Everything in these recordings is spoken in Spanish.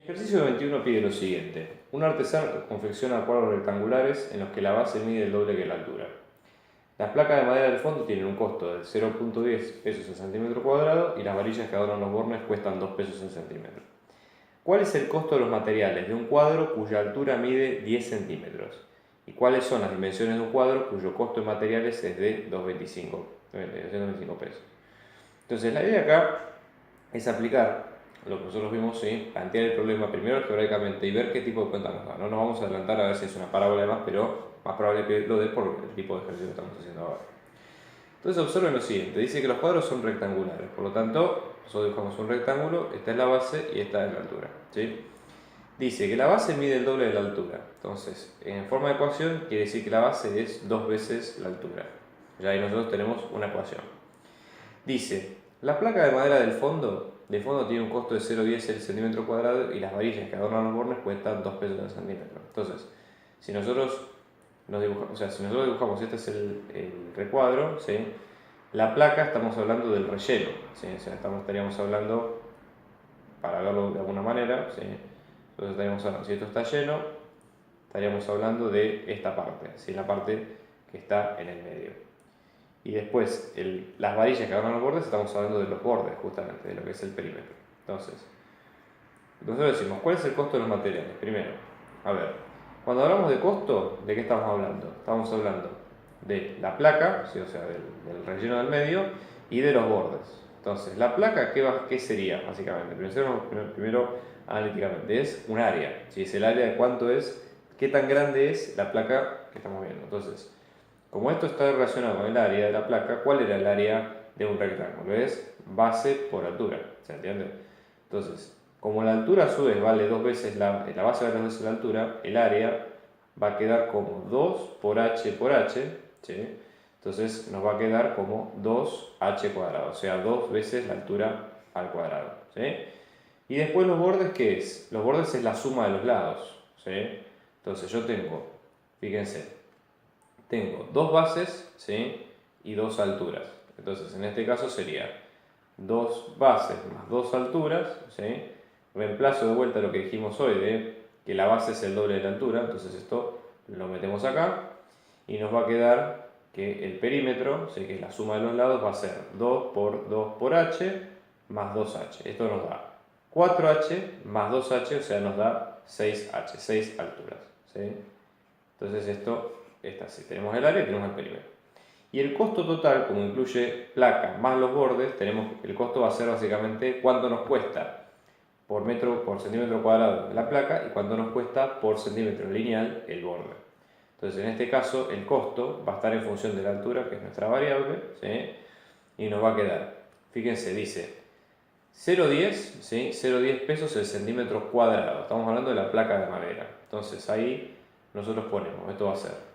Ejercicio 21 pide lo siguiente. Un artesano confecciona cuadros rectangulares en los que la base mide el doble que la altura. Las placas de madera del fondo tienen un costo de 0,10 pesos el centímetro cuadrado y las varillas que adornan los bornes cuestan 2 pesos el centímetro. ¿Cuál es el costo de los materiales de un cuadro cuya altura mide 10 centímetros? ¿Y cuáles son las dimensiones de un cuadro cuyo costo de materiales es de 225 pesos? Entonces la idea acá es aplicar lo que nosotros vimos, ¿sí? Plantear el problema primero algebraicamente y ver qué tipo de cuenta nos da. No nos vamos a adelantar a ver si es una parábola de más, pero más probable que lo dé por el tipo de ejercicio que estamos haciendo ahora. Entonces observen lo siguiente, dice que los cuadros son rectangulares, por lo tanto nosotros dibujamos un rectángulo, esta es la base y esta es la altura, ¿sí? Dice que la base mide el doble de la altura, entonces en forma de ecuación quiere decir que la base es 2 veces la altura. Ya ahí nosotros tenemos una ecuación. Dice, la placa de madera del fondo tiene un costo de 0,10 el centímetro cuadrado y las varillas que adornan los bornes cuestan 2 pesos el centímetro. Entonces, si nosotros dibujamos, este es el recuadro, ¿sí? La placa estamos hablando del relleno, ¿sí? O sea, estaríamos hablando, para verlo de alguna manera, ¿sí? Entonces estaríamos hablando, si esto está lleno, estaríamos hablando de esta parte, ¿sí? La parte que está en el medio. Y después, las varillas que adornan los bordes, estamos hablando de los bordes, justamente, de lo que es el perímetro. Entonces, nosotros decimos, ¿cuál es el costo de los materiales? Primero, a ver, cuando hablamos de costo, ¿de qué estamos hablando? Estamos hablando de la placa, ¿sí? O sea, del relleno del medio, y de los bordes. Entonces, la placa, ¿qué sería, básicamente? Primero, analíticamente, es un área. ¿Sí? Es el área de cuánto es, qué tan grande es la placa que estamos viendo. Entonces, como esto está relacionado con el área de la placa, ¿cuál era el área de un rectángulo? Es base por altura, ¿se entiende? Entonces, como la altura a su vez vale 2 veces, la base vale 2 veces la altura, el área va a quedar como 2 por h, ¿sí? Entonces nos va a quedar como 2h cuadrado, o sea, 2 veces la altura al cuadrado, ¿sí? Y después los bordes, ¿qué es? Los bordes es la suma de los lados, ¿sí? Entonces yo tengo, fíjense, tengo dos bases, ¿sí? Y dos alturas. Entonces, en este caso sería dos bases más dos alturas, ¿sí? Reemplazo de vuelta lo que dijimos hoy de que la base es el doble de la altura, entonces esto lo metemos acá y nos va a quedar que el perímetro, ¿sí? Que es la suma de los lados, va a ser 2 por 2 por h más 2h. Esto nos da 4h más 2h, o sea, nos da 6h, 6 alturas, ¿sí? Entonces esto está así, tenemos el área y tenemos el perímetro. Y el costo total, como incluye placa más los bordes, el costo va a ser básicamente cuánto nos cuesta por centímetro cuadrado la placa y cuánto nos cuesta por centímetro lineal el borde. Entonces en este caso el costo va a estar en función de la altura, que es nuestra variable, ¿sí? Y nos va a quedar, fíjense, dice 0,10, ¿sí? 0,10 pesos el centímetro cuadrado. Estamos hablando de la placa de madera. Entonces ahí nosotros ponemos, esto va a ser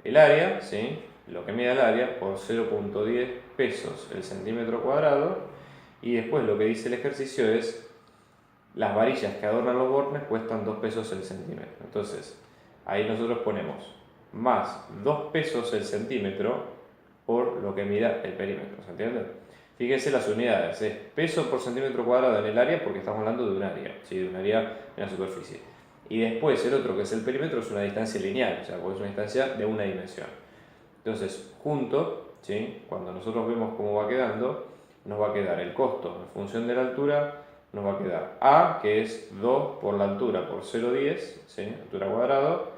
el área, ¿sí? Lo que mide el área por 0,10 pesos el centímetro cuadrado. Y después lo que dice el ejercicio es las varillas que adornan los bornes cuestan 2 pesos el centímetro. Entonces ahí nosotros ponemos más 2 pesos el centímetro por lo que mida el perímetro, ¿se entiende? Fíjense las unidades, es peso por centímetro cuadrado en el área porque estamos hablando de un área, ¿sí? De un área en la superficie. Y después el otro que es el perímetro es una distancia lineal, o sea, porque es una distancia de una dimensión. Entonces, junto, ¿sí? Cuando nosotros vemos cómo va quedando, nos va a quedar el costo en función de la altura, nos va a quedar A, que es 2 por la altura por 0,10, ¿sí? Altura cuadrado,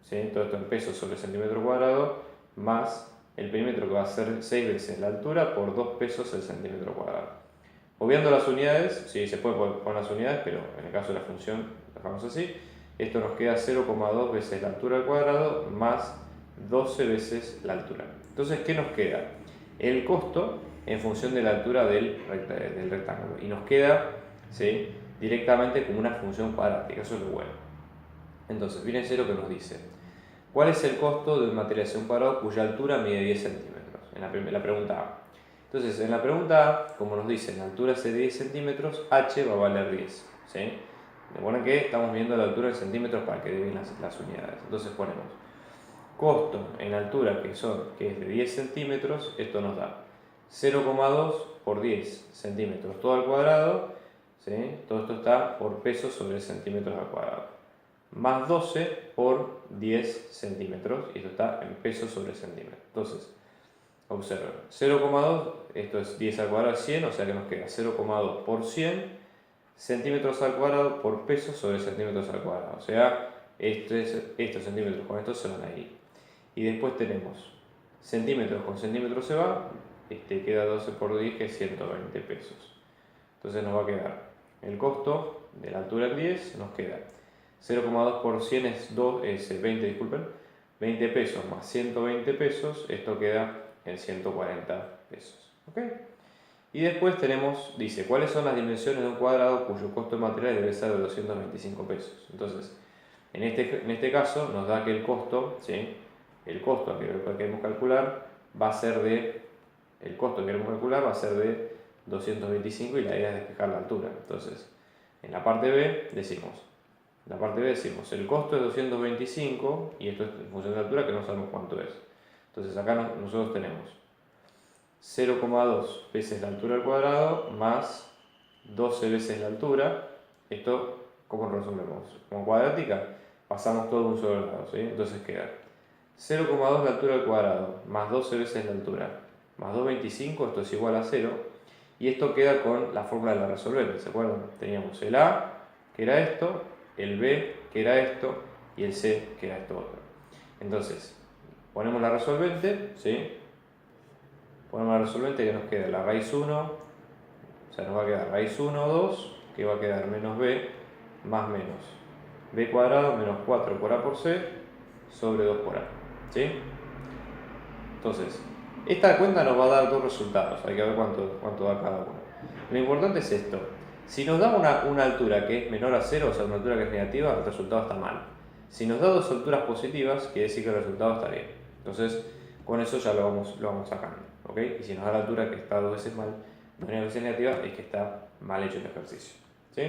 ¿sí? Todo esto en pesos sobre centímetro cuadrado, más el perímetro que va a ser 6 veces la altura por 2 pesos el centímetro cuadrado. Obviando las unidades, sí, se puede poner las unidades, pero en el caso de la función lo dejamos así. Esto nos queda 0,2 veces la altura al cuadrado más 12 veces la altura. Entonces, ¿qué nos queda? El costo en función de la altura del rectángulo. Y nos queda, ¿sí? Directamente como una función cuadrática, eso es lo bueno. Entonces, fíjense lo que nos dice. ¿Cuál es el costo de un material de un cuadrado cuya altura mide 10 centímetros? En la pregunta A. Entonces, en la pregunta A, como nos dice, la altura es de 10 centímetros, h va a valer 10. ¿Sí? Recuerden que estamos viendo la altura en centímetros para que den las unidades. Entonces ponemos costo en altura que es de 10 centímetros, esto nos da 0,2 por 10 centímetros todo al cuadrado, ¿sí? Todo esto está por peso sobre centímetros al cuadrado. Más 12 por 10 centímetros, y esto está en peso sobre centímetros. Entonces, observen, 0,2, esto es 10 al cuadrado, 100, o sea que nos queda 0,2 por 100 centímetros al cuadrado por peso sobre centímetros al cuadrado. O sea, estos centímetros con estos se van a ir. Y después tenemos centímetros con centímetros se va, queda 12 por 10, que es 120 pesos. Entonces nos va a quedar el costo de la altura del 10, nos queda 0,2 por 100 es 20, disculpen, 20 pesos más 120 pesos, esto queda en 140 pesos. ¿Ok? Y después tenemos, dice, ¿cuáles son las dimensiones de un cuadrado cuyo costo de material debe ser de 225 pesos? Entonces, en este caso nos da que el costo, ¿sí? El costo que queremos calcular va a ser de, el costo que queremos calcular va a ser de 225 y la idea es despejar la altura. Entonces, en la parte B decimos, el costo es 225 y esto es en función de la altura que no sabemos cuánto es. Entonces acá nosotros tenemos 0,2 veces la altura al cuadrado más 12 veces la altura. Esto, ¿cómo lo resolvemos? Como cuadrática, pasamos todo un solo lado, ¿sí? Entonces queda 0,2 la altura al cuadrado más 12 veces la altura más 225, esto es igual a 0. Y esto queda con la fórmula de la resolvente, ¿se acuerdan? Teníamos el A, que era esto, el B, que era esto, y el C, que era esto otro. Entonces, ponemos la resolvente, ¿sí? Ponemos la resolvente que nos queda la raíz 1, o sea, nos va a quedar raíz 1, 2, que va a quedar menos b, más menos b cuadrado menos 4 por a por c, sobre 2 por a. ¿Sí? Entonces, esta cuenta nos va a dar dos resultados, hay que ver cuánto da cada uno. Lo importante es esto, si nos da una altura que es menor a 0, o sea, una altura que es negativa, el resultado está mal. Si nos da dos alturas positivas, quiere decir que el resultado está bien. Entonces, con eso ya lo vamos sacando. ¿Ok? Y si nos da la altura que está dos veces mal, no es veces negativa, es que está mal hecho el ejercicio. ¿Sí?